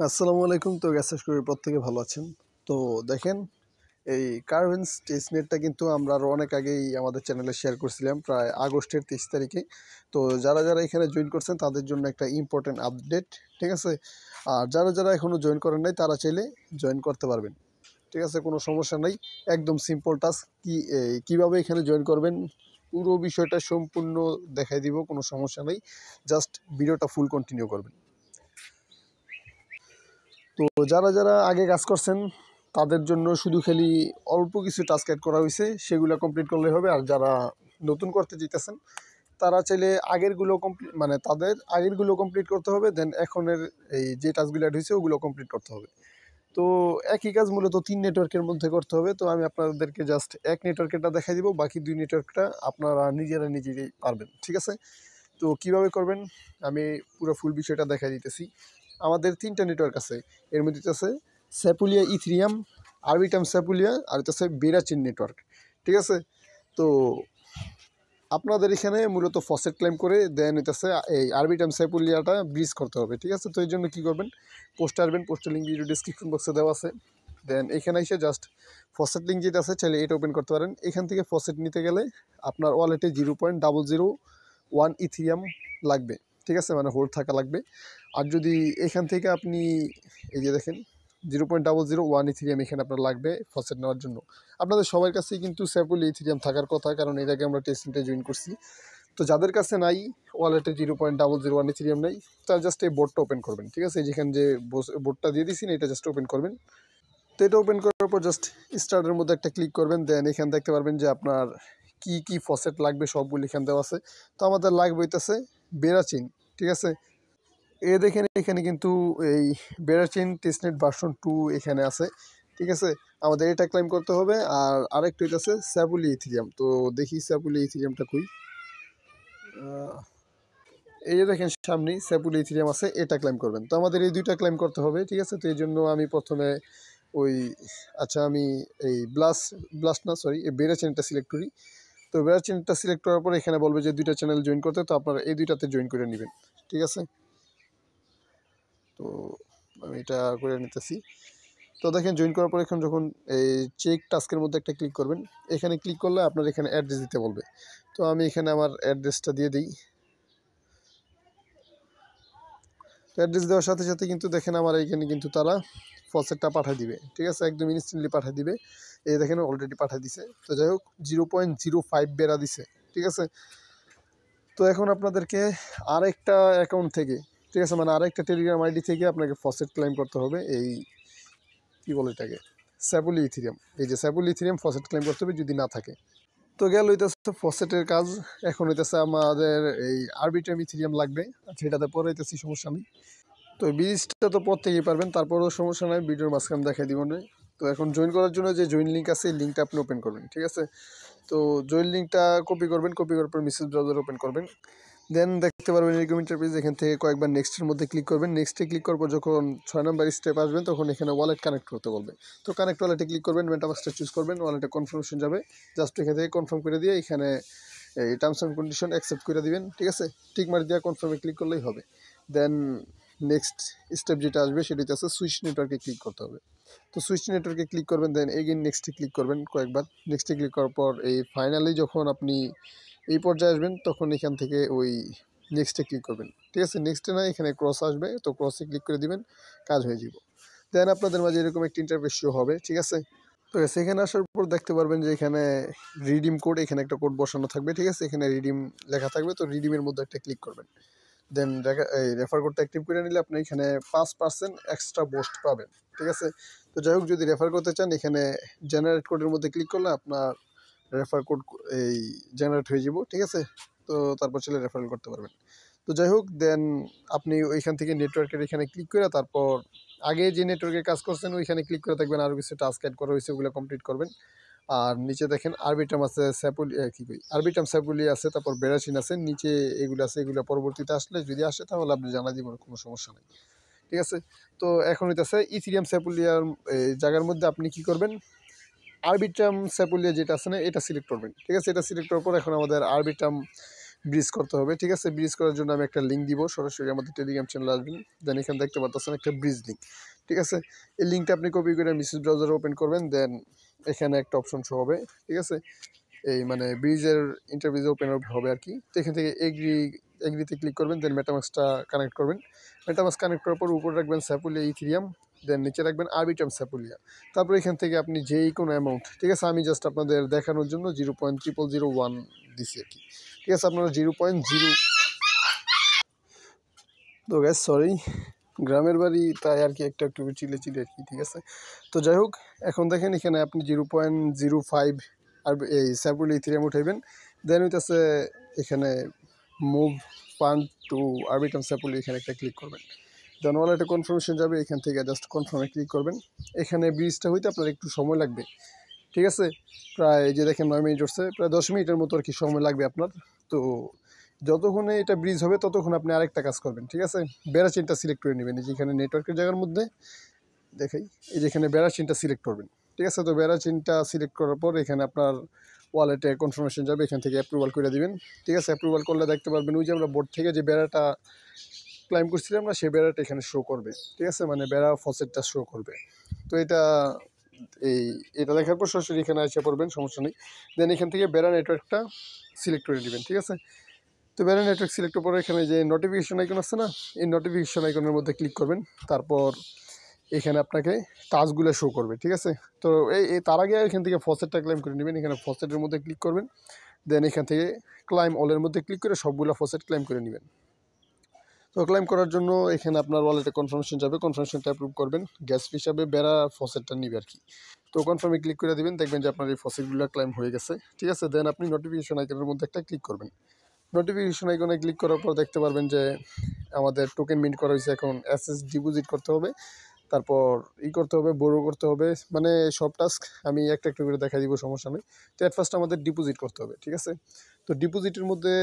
আসসালামু আলাইকুম। তো গ্যাস করি প্রত্যেকে ভালো আছেন। তো দেখেন, এই কার্ভেন্স টেস্টনেটটা কিন্তু আমরা আরও অনেক আগেই আমাদের চ্যানেলে শেয়ার করছিলাম, প্রায় আগস্টের 23 তারিখে। তো যারা যারা এখানে জয়েন করছেন তাদের জন্য একটা ইম্পর্টেন্ট আপডেট, ঠিক আছে। আর যারা যারা এখনও জয়েন করেন নাই তারা চাইলে জয়েন করতে পারবেন, ঠিক আছে, কোনো সমস্যা নাই। একদম সিম্পল টাস্ক। কীভাবে এখানে জয়েন করবেন পুরো বিষয়টা সম্পূর্ণ দেখাই দিব, কোনো সমস্যা নেই। জাস্ট ভিডিওটা ফুল কন্টিনিউ করবেন। তো যারা যারা আগে কাজ করছেন তাদের জন্য শুধু খালি অল্প কিছু টাস্ক অ্যাড করা হয়েছে, সেগুলো কমপ্লিট করলে হবে। আর যারা নতুন করতে চাইতেছেন তারা চাইলে আগেরগুলো কমপ্লিট, মানে তাদের আগেরগুলো কমপ্লিট করতে হবে, দেন এখনের এই যে টাস্কগুলো অ্যাড হয়েছে ওগুলো কমপ্লিট করতে হবে। তো একই কাজ মূলত 3 নেটওয়ার্কের মধ্যে করতে হবে। তো আমি আপনাদেরকে জাস্ট এক নেটওয়ার্কেরটা দেখাই দিব, বাকি 2 নেটওয়ার্কটা আপনারা নিজেরা নিজেই পারবেন, ঠিক আছে। তো কিভাবে করবেন আমি পুরো ফুল বিষয়টা দেখাই দিতেছি। আমাদের 3টা নেটওয়ার্ক আছে, এর মধ্যে আছে স্যাপুলিয়া ইথ্রিয়াম, আরবিটাম স্যাপুলিয়া, আর হচ্ছে বেরাচিন নেটওয়ার্ক, ঠিক আছে। তো আপনাদের এখানে মূলত ফসেট ক্লেম করে দেন হইতেছে এই আরবিটাম স্যাপুলিয়াটা ব্রিজ করতে হবে, ঠিক আছে। তো এই জন্য কী করবেন, পোস্টে আসবেন, পোস্টের লিঙ্ক ভিডিও ডিসক্রিপশন বক্সে দেওয়া আছে। দেন এখানে এসে জাস্ট ফসেট লিঙ্ক যেটা আছে চাইলে এটা ওপেন করতে পারেন। এখান থেকে ফসেট নিতে গেলে আপনার ওয়ালেটে 0.001 ইথিরিয়াম লাগবে, ঠিক আছে, মানে হোল্ড থাকা লাগবে। আর যদি এখান থেকে আপনি এই যে দেখেন 0.001 ইথিরিয়াম এখানে আপনার লাগবে ফসেট নেওয়ার জন্য। আপনাদের সবার কাছেই কিন্তু স্যাপুলি ইথিরিয়াম থাকার কথা, কারণ এর আগে আমরা টেস্টিংটা জয়েন করছি। তো যাদের কাছে নাই, ওয়ালেটে 0.001 ইথিরিয়াম নেই, তারা জাস্ট এই বোর্ডটা ওপেন করবেন, ঠিক আছে। যেখানে যে বোর্ডটা দিয়ে দিচ্ছি এটা জাস্ট ওপেন করবেন। তো এটা ওপেন করার পর জাস্ট স্টার্টের মধ্যে একটা ক্লিক করবেন। দেন এখানে দেখতে পারবেন যে আপনার কি কি ফসেট লাগবে সবগুলো এখানে দেওয়া আছে। তো আমাদের লাগবে হইতেছে বেরাচিন, ঠিক আছে। দেখেন এখানে কিন্তু এই বেরাচিন টেস্টনেট ভার্সন 2 এখানে আছে, ঠিক আছে। আমাদের এটা ক্লেম করতে হবে। আর আরেকটা হইতেছে স্যাপুলি ইথিরিয়াম। তো দেখি স্যাপুলি ইথিরিয়ামটা কই। এই যে দেখেন সামনেই স্যাপুলি ইথিরিয়াম আছে, এটা ক্লেম করবেন। তো আমাদের এই দুইটা ক্লেম করতে হবে, ঠিক আছে। তো এই জন্য আমি প্রথমে ওই আমি এই ব্লাস্ট না সরি এই বেরা চ্যানেলটা সিলেক্ট করি। তো বেরা চ্যানেলটা সিলেক্ট করার পর এখানে বলবে যে দুইটা চ্যানেল জয়েন করতে, তো আপনারা এই দুইটাতে জয়েন করে নেবেন, ঠিক আছে। তো আমি এটা করে নিতেছি। তো দেখেন জয়েন করার পর এখন যখন এই চেক টাস্কের মধ্যে একটা ক্লিক করবেন, এখানে ক্লিক করলে আপনার এখানে অ্যাড্রেস দিতে বলবে। তো আমি এখানে আমার অ্যাড্রেসটা দিয়ে দিই। তো অ্যাড্রেস দেওয়ার সাথে সাথে কিন্তু দেখেন আমার এখানে কিন্তু তারা ফসেটটা পাঠিয়ে দিবে, ঠিক আছে, একদম ইনস্ট্যান্টলি পাঠিয়ে দিবে। এই দেখেন অলরেডি পাঠিয়ে দিছে। তো যাই হোক 0.05 বেড়া দিছে, ঠিক আছে। তো এখন আপনাদেরকে আরেকটা অ্যাকাউন্ট থেকে, ঠিক আছে, মানে আরেকটা টেলিগ্রাম আইডি থেকে আপনাকে ফসেট ক্লেম করতে হবে। এই কী বলে এটাকে, স্যাপুলি ইথিরিয়াম। এই যে স্যাপুলি ইথিরিয়াম ফসেট ক্লেম করতে হবে যদি না থাকে। তো গেল হইতেছে ফসেটের কাজ। এখন হইতেছে আমাদের এই আরবিটাম ইথিরিয়াম লাগবে। আচ্ছা এটাতে পরে হইতেছি, সমস্যা নেই। তো ব্রিজটা তো পর থেকেই পারবেন, তারপরেও সমস্যা নয়, ভিডিওর মাঝখানে দেখাই দিব না। তো এখন জয়েন করার জন্য যে জয়েন লিঙ্ক আছে এই লিঙ্কটা আপনি ওপেন করবেন, ঠিক আছে। তো জয়েন লিঙ্কটা কপি করবেন, কপি করার পর মেসেজ ব্রাউজার ওপেন করবেন। দেন দেখতে পারবেন এরকম ইন্টারফেস। এখান থেকে কয়েকবার নেক্সটের মধ্যে ক্লিক করবেন। নেক্সটে ক্লিক করার পর যখন 6 নম্বর স্টেপ আসবেন তখন এখানে ওয়ালেট কানেক্ট করতে বলবে। তো কানেক্ট ওয়ালেটে ক্লিক করবেন, মেটামাস্কটা চুজ করবেন, ওয়ালেটে কনফার্মেশন যাবে। জাস্ট এখান থেকে কনফার্ম করে দিয়ে এখানে এই টার্মস অ্যান্ড কন্ডিশন অ্যাকসেপ্ট করে দিবেন, ঠিক আছে। টিক মার্ক দিয়ে কনফার্মে ক্লিক করলেই হবে। দেন নেক্সট স্টেপ যেটা আসবে সেটা হচ্ছে সুইচ নেটওয়ার্কে ক্লিক করতে হবে। তো সুইচ নেটওয়ার্কে ক্লিক করবেন, দেন এগেইন নেক্সটে ক্লিক করবেন কয়েকবার। নেক্সটে ক্লিক করার পর এই ফাইনালি যখন আপনি এই পর্যায়ে আসবেন তখন এখান থেকে ওই নেক্সটে ক্লিক করবেন, ঠিক আছে। নেক্সটে না এখানে ক্রস আসবে, তো ক্রসে ক্লিক করে দিবেন, কাজ হয়ে যাব। দেন আপনাদের মাঝে এরকম একটি ইন্টারফেস শো হবে, ঠিক আছে। তো সেখানে আসার পর দেখতে পারবেন যে এখানে রিডিম কোড, এখানে একটা কোড বসানো থাকবে, ঠিক আছে। এখানে রিডিম লেখা থাকবে, তো রিডিমের মধ্যে একটা ক্লিক করবেন। দেন এই রেফার কোডটা অ্যাক্টিভ করে নিলে আপনি এখানে 5% এক্সট্রা বুস্ট পাবেন, ঠিক আছে। তো যাই হোক যদি রেফার করতে চান এখানে জেনারেট কোডের মধ্যে ক্লিক করলে আপনার রেফার কোড এই জেনারেট হয়ে যাব, ঠিক আছে। তো তারপর চলে রেফারেল করতে পারবেন। তো যাই হোক দেন আপনি ওইখান থেকে নেটওয়ার্কের এখানে ক্লিক করে তারপর আগে যে নেটওয়ার্কে কাজ করছেন ওইখানে ক্লিক করে থাকবেন, আরও কিছু টাস্ক অ্যাড করা হয়েছে ওগুলো কমপ্লিট করবেন। আর নিচে দেখেন আরবিটাম আছে, স্যাপুলি আরবিটাম স্যাপুলি আছে, তারপর বেরাচিন আছে, নিচে এগুলো আছে। এগুলো পরবর্তীতে আসলে যদি আসে তাহলে আপনি জানা দিবেন, কোনো সমস্যা নেই, ঠিক আছে। তো এখন হইতেছে ইথিরিয়াম স্যাপুলিয়ার জায়গার মধ্যে আপনি কি করবেন, আরবিটাম স্যাপুলিয়া যেটা আছে না এটা সিলেক্ট করবেন, ঠিক আছে। এটা সিলেক্ট করার পর এখন আমাদের আরবিটাম ব্রিজ করতে হবে, ঠিক আছে। ব্রিজ করার জন্য আমি একটা লিঙ্ক দিব, সরাসরি আমাদের টেলিগ্রাম চ্যানেল আসবেন, দেন এখানে দেখতে পাচ্ছেন একটা ব্রিজ লিঙ্ক, ঠিক আছে। এই লিঙ্কটা আপনি কপি করে মেসেজ ব্রাউজারে ওপেন করবেন, দেন এখানে একটা অপশন শো হবে, ঠিক আছে। এই মানে ব্রিজের ইন্টারভিউ ওপেন হবে আর কি। তো এখান থেকে এগ্রিতে ক্লিক করবেন, দেন মেটামাস্কটা কানেক্ট করবেন। মেটামাস্ক কানেক্ট করার পর উপরে রাখবেন স্যাপুলিয়া ইথিরিয়াম, দেন নিচে রাখবেন আরবিটাম স্যাপুলিয়া। তারপর এখান থেকে আপনি যেই কোনো অ্যামাউন্ট, ঠিক আছে, আমি জাস্ট আপনাদের দেখানোর জন্য 0.0001 দিছি আর কি, ঠিক আছে। আপনারা 0.0, তো গ্যাস সরি, গ্রামের বাড়ি তাই আর কি একটু একটু চিলে আর কি, ঠিক আছে। তো যাই হোক, এখন দেখেন এখানে আপনি 0.05 আর এই স্যাপুল ইথিরিয়াম উঠাইবেন, দেন হইতেছে এখানে মুভ ফান্ড টু আরবিটাম স্যাপুল, এখানে একটা ক্লিক করবেন, দেন ওয়ালেটে কনফার্মেশন যাবে, এখান থেকে জাস্ট কনফার্মে ক্লিক করবেন। এখানে ব্রিজটা হইতে আপনার একটু সময় লাগবে, ঠিক আছে। প্রায় যে দেখেন 9 মিনিট হচ্ছে, প্রায় 10 মিনিটের মতো আর কি সময় লাগবে আপনার। তো যতক্ষণে এটা ব্রিজ হবে ততক্ষণ আপনি আরেকটা কাজ করবেন, ঠিক আছে। বেড়া চেনটা সিলেক্ট করে নেবেন, যেখানে নেটওয়ার্কের জায়গার মধ্যে দেখাই, এই যেখানে বেড়া চেনটা সিলেক্ট করবেন, ঠিক আছে। তো বেড়া চেনটা সিলেক্ট করার পর এখানে আপনার ওয়ালেটে কনফার্মেশন যাবে, এখান থেকে অ্যাপ্রুভাল করে দিবেন, ঠিক আছে। অ্যাপ্রুভাল করলে দেখতে পারবেন ওই যে আমরা বোর্ড থেকে যে বেড়াটা ক্লাইম করছিলাম না, সেই বেড়াটা এখানে শো করবে, ঠিক আছে, মানে বেড়া ফসেটটা শো করবে। তো এটা দেখার পর সরাসরি এখানে এসে পড়বেন, সমস্যা নেই। দেন এখান থেকে বেড়া নেটওয়ার্কটা সিলেক্ট করে নেবেন, ঠিক আছে। তো বেড়া নেটওয়ার্ক সিলেক্ট করার পর এখানে যে নোটিফিকেশন আইকন আছে না, এই নোটিফিকেশন আইকনের মধ্যে ক্লিক করবেন। তারপর এখানে আপনাকে টাস্কগুলো শো করবে, ঠিক আছে। তো তার আগে এখান থেকে ফসেটটা ক্লাইম করে নেবেন, এখানে ফসেটের মধ্যে ক্লিক করবেন, দেন এখান থেকে ক্লাইম অলের মধ্যে ক্লিক করে সবগুলো ফসেট ক্লাইম করে নেবেন। তো ক্লাইম করার জন্য এখানে আপনার ওয়ালেটে কনফার্মেশন যাবে, কনফার্মেশনটা অ্যাপ্রুভ করবেন, গ্যাস হিসাবে বেড়া ফসেটটা নিবে আর কি। তো কনফার্মে ক্লিক করে দিবেন, দেখবেন যে আপনার এই ফসেটগুলো ক্লাইম হয়ে গেছে, ঠিক আছে। দেন আপনি নোটিফিকেশন আইকনের মধ্যে একটা ক্লিক করবেন। নোটিফিকেশন আইকনে ক্লিক করার পর দেখতে পারবেন যে আমাদের টোকেন মিন্ট করা হয়েছে, এখন অ্যাসেস ডিপোজিট করতে হবে, তারপর করতে হবে, বোরো করতে হবে, মানে সব টাস্ক আমি একটা একটু করে দেখা দিব, সমস্যা নেই। তো অ্যাট ফার্স্ট আমাদের ডিপোজিট করতে হবে, ঠিক আছে। তো ডিপোজিটের মধ্যে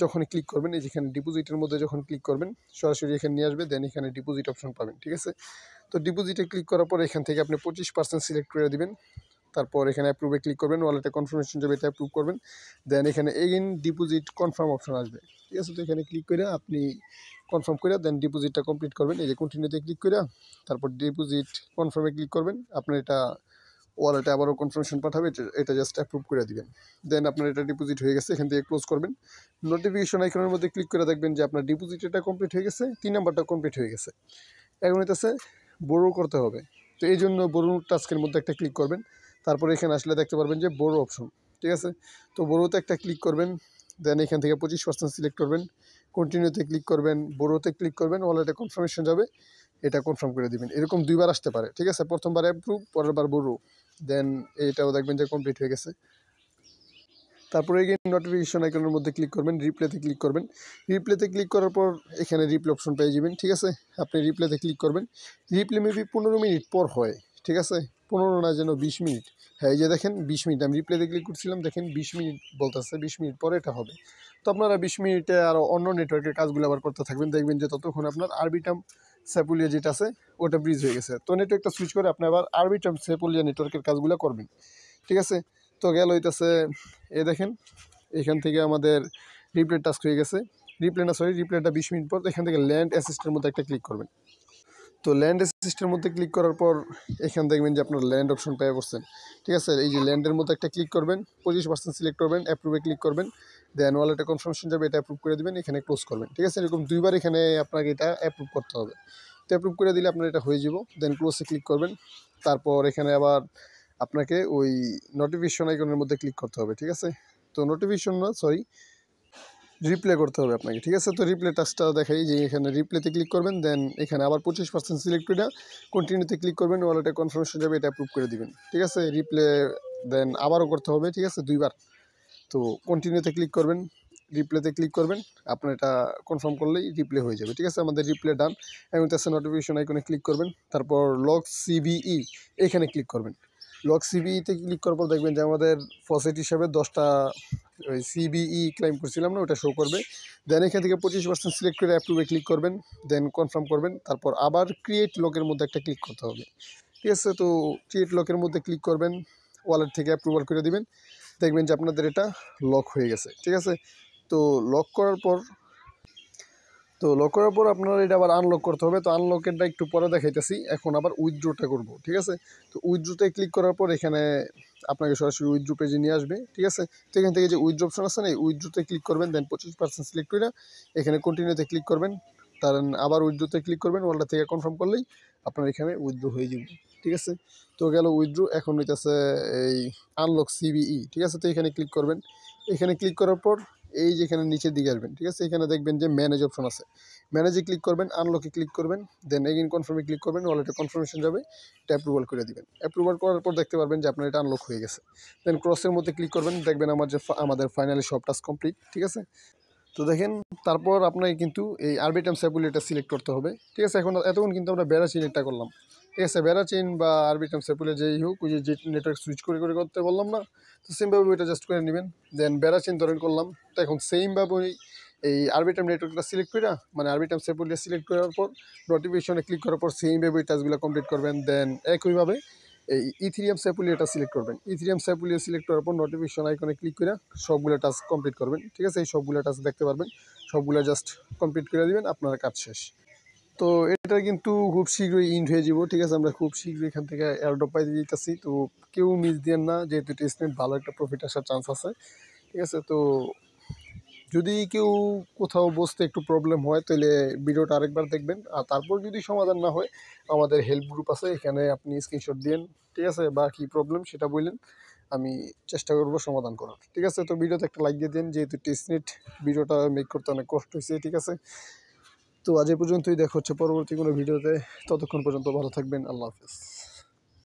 যখন ক্লিক করবেন, এই যেখানে ডিপোজিটের মধ্যে যখন ক্লিক করবেন সরাসরি এখানে নিয়ে আসবে, দেন এখানে ডিপোজিট অপশন পাবেন, ঠিক আছে। তো ডিপোজিটে ক্লিক করার পর এখান থেকে আপনি 25% সিলেক্ট করে দিবেন, তারপর এখানে অ্যাপ্রুভে ক্লিক করবেন, ওয়ালেটে কনফার্মেশন যাবে, এটা অ্যাপ্রুভ করবেন, দেন এখানে এগেইন ডিপোজিট কনফার্ম অপশন আসবে, ঠিক আছে। তো এখানে ক্লিক করে আপনি কনফার্ম করে দেন ডিপোজিটটা কমপ্লিট করবেন, এই যে কন্টিনিউতে ক্লিক করে তারপর ডিপোজিট কনফার্মে ক্লিক করবেন, আপনার এটা ওয়ালেটে আবারও কনফার্মেশন পাঠাবে, এটা জাস্ট অ্যাপ্রুভ করে দিবেন, দেন আপনার এটা ডিপোজিট হয়ে গেছে, এখান থেকে ক্লোজ করবেন। নোটিফিকেশন আইকনের মধ্যে ক্লিক করে দেখবেন যে আপনার ডিপোজিট এটা কমপ্লিট হয়ে গেছে, 3 নাম্বারটা কমপ্লিট হয়ে গেছে। এখন হইতেছে বোরো করতে হবে, তো এই জন্য বোরো টাস্কের মধ্যে একটা ক্লিক করবেন, তারপরে এখানে আসলে দেখতে পারবেন যে বোরো অপশন, ঠিক আছে। তো বোরোতে একটা ক্লিক করবেন, দেন এখান থেকে 25% সিলেক্ট করবেন, কন্টিনিউতে ক্লিক করবেন, বোরোতে ক্লিক করবেন, ওয়ালেটে কনফার্মেশন যাবে, এটা কনফার্ম করে দিবেন। এরকম দুইবার আসতে পারে, ঠিক আছে। প্রথমবার অ্যাপ্রুভ, পরের বার বোরো, দেন এইটাও দেখবেন যে কমপ্লিট হয়ে গেছে। তারপরে এগেইন নোটিফিকেশন আইকনের মধ্যে ক্লিক করবেন, রিপ্লেতে ক্লিক করবেন, রিপ্লেতে ক্লিক করার পর এখানে রিপ্লে অপশন পেয়ে যাবেন, ঠিক আছে। আপনি রিপ্লেতে ক্লিক করবেন, রিপ্লে মেবি 15 মিনিট পর হয়, ঠিক আছে, 15 না যেন 20 মিনিট, হ্যাঁ এই যে দেখেন 20 মিনিট, আমি রিপ্লেতে ক্লিক করছিলাম, দেখেন 20 মিনিট বলতেছে, 20 মিনিট পরে এটা হবে। তো আপনারা 20 মিনিটে আরও অন্য নেটওয়ার্কের কাজগুলো আবার করতে থাকবেন, দেখবেন যে ততক্ষণ আপনার আরবিটাম স্যাপুলিয়া যেটা আছে ওটা ব্রিজ হয়ে গেছে। তো নেটওয়ার্কটা সুইচ করে আপনি আবার আরবিটাম স্যাপুলিয়া নেটওয়ার্কের কাজগুলো করবেন, ঠিক আছে। তো গেল হইতেছে, দেখেন এখান থেকে আমাদের রিপ্লে টাস্ক হয়ে গেছে, রিপ্লেটা 20 মিনিট পর এখান থেকে ল্যান্ড অ্যাসিস্টের মধ্যে একটা ক্লিক করবেন। তো ল্যান্ড অ্যাসিস্টের মধ্যে ক্লিক করার পর এখানে দেখবেন যে আপনার ল্যান্ড অপশন পেয়ে পড়ছেন, ঠিক আছে। এই যে ল্যান্ডের মধ্যে একটা ক্লিক করবেন, 25% সিলেক্ট করবেন, অ্যাপ্রুভে ক্লিক করবেন, দেন ওয়ালেটে কনফার্মেশন যাবে, এটা অ্যাপ্রুভ করে দেবেন, এখানে ক্লোজ করবেন, ঠিক আছে। এরকম দুইবার এখানে আপনাকে এটা অ্যাপ্রুভ করতে হবে। তো অ্যাপ্রুভ করে দিলে আপনার এটা হয়ে যাব, দেন ক্লোজে ক্লিক করবেন। তারপর এখানে আবার আপনাকে ওই নোটিফিকেশন আইকনের মধ্যে ক্লিক করতে হবে, ঠিক আছে। তো নোটিফিকেশন না, সরি, রিপ্লে করতে হবে আপনাকে, ঠিক আছে। তো রিপ্লে টাস্কটা দেখাই, যে এখানে রিপ্লেতে ক্লিক করবেন, দেন এখানে আবার 25% সিলেক্ট করে কন্টিনিউতে ক্লিক করবেন, ওয়ালেটে কনফার্মেশন যাবে, এটা অ্যাপ্রুভ করে দিবেন, ঠিক আছে। রিপ্লে দেন আবারও করতে হবে, ঠিক আছে, দুইবার। তো কন্টিনিউতে ক্লিক করবেন, রিপ্লেতে ক্লিক করবেন, আপনার এটা কনফার্ম করলেই রিপ্লে হয়ে যাবে, ঠিক আছে। আমাদের রিপ্লে ডান। এবং তার নোটিফিকেশন আইকনে ক্লিক করবেন, তারপর লক সিবিই এখানে ক্লিক করবেন। লক সিবিইতে ক্লিক করার পর দেখবেন যে আমাদের ফসেট হিসাবে 10টা ওই সিবিই ক্লাইম করছিলাম না, ওটা শো করবে। দেন এখান থেকে 25% সিলেক্ট করে অ্যাপ্রুভে ক্লিক করবেন, দেন কনফার্ম করবেন, তারপর আবার ক্রিয়েট লকের মধ্যে একটা ক্লিক করতে হবে, ঠিক আছে। তো ক্রিয়েট লকের মধ্যে ক্লিক করবেন, ওয়ালেট থেকে অ্যাপ্রুভাল করে দিবেন, দেখবেন যে আপনাদের এটা লক হয়ে গেছে, ঠিক আছে। তো লক করার পর আপনারা এটা আবার আনলক করতে হবে। তো আনলকেরটা একটু পরে দেখাইতেছি, এখন আবার উইথড্রোটা করব, ঠিক আছে। তো উইথড্রোতে ক্লিক করার পর এখানে আপনাকে সরাসরি উইথড্রো পেজে নিয়ে আসবে, ঠিক আছে। তো এখান থেকে যে উইথড্রো অপশন আছে না, এই উইথড্রোতে ক্লিক করবেন, দেন 25% সিলেক্ট করে এখানে কন্টিনিউতে ক্লিক করবেন, তার আবার উইথড্রোতে ক্লিক করবেন, ওয়ালটা থেকে কনফার্ম করলেই আপনার এখানে উইথড্রো হয়ে যাবে, ঠিক আছে। তো গেল উইথড্রো। এখন হইতেছে এই আনলক সিবিই, ঠিক আছে। তো এখানে ক্লিক করবেন, এখানে ক্লিক করার পর এই যে এখানে নিচের দিকে আসবেন, ঠিক আছে। এখানে দেখবেন যে ম্যানেজ অপশন আছে, ম্যানেজে ক্লিক করবেন, আনলকে ক্লিক করবেন, দেন এগেইন কনফার্মে ক্লিক করবেন, ওয়ালেটে কনফার্মেশন যাবে, এটা অ্যাপ্রুভাল করে দিবেন। অ্যাপ্রুভাল করার পর দেখতে পারবেন যে আপনার এটা আনলক হয়ে গেছে। দেন ক্রসের মধ্যে ক্লিক করবেন, দেখবেন আমাদের ফাইনালি সব টাস্ক কমপ্লিট, ঠিক আছে। তো দেখেন তারপর আপনাকে কিন্তু এই আরবিটাম স্যাপুলেটটা সিলেক্ট করতে হবে, ঠিক আছে। এখন এতক্ষণ কিন্তু আমরা বেড়া চেইনটা করলাম, ঠিক আছে। বেড়া চেইন বা আরবিটাম স্যাপুলে যেই হোক, ওই যে নেটওয়ার্ক সুইচ করে করে করতে বললাম না, তো সেমভাবে ওইটা জাস্ট করে নেবেন। দেন বেড়া চেইন ধরেন করলাম, তো এখন সেমভাবে এই আরবিটাম নেটওয়ার্কটা সিলেক্ট করে, মানে আরবিটাম স্যাপুলটা সিলেক্ট করার পর নোটিফিকেশনে ক্লিক করার পর সেমভাবে ওই টাস্কগুলো কমপ্লিট করবেন। দেন একইভাবে এই ইথিরিয়াম স্যাপুলিয়াটা সিলেক্ট করবেন, ইথিরিয়াম স্যাপুলিয়া সিলেক্ট করার পর নোটিফিকেশন আইকনে ক্লিক করে সবগুলো টাস্ক কমপ্লিট করবেন, ঠিক আছে। এই সবগুলো টাস্ক দেখতে পারবেন, সবগুলো জাস্ট কমপ্লিট করে দিবেন, আপনার কাজ শেষ। তো এটা কিন্তু খুব শীঘ্রই ইন্ড হয়ে যাব, ঠিক আছে। আমরা খুব শীঘ্রই এখান থেকে এয়ারড্রপ পাই দিতেছি, তো কেউ মিস দিয়েন না, যেহেতু টেস্টনেট ভালো একটা প্রফিট আসার চান্স আছে, ঠিক আছে। তো যদি কেউ কোথাও বসতে একটু প্রবলেম হয় তাহলে ভিডিওটা আরেকবার দেখবেন, আর তারপর যদি সমাধান না হয় আমাদের হেল্প গ্রুপ আছে, এখানে আপনি স্ক্রিনশট দিন, ঠিক আছে, বা কী প্রবলেম সেটা বললেন, আমি চেষ্টা করব সমাধান করার, ঠিক আছে। তো ভিডিওতে একটা লাইক দিয়ে দিন, যেহেতু টেস্টনেট ভিডিওটা মেক করতে অনেক কষ্ট হয়েছে, ঠিক আছে। তো আজ এই পর্যন্তই, দেখা হচ্ছে পরবর্তী কোনো ভিডিওতে, ততক্ষণ পর্যন্ত ভালো থাকবেন, আল্লাহ হাফেজ।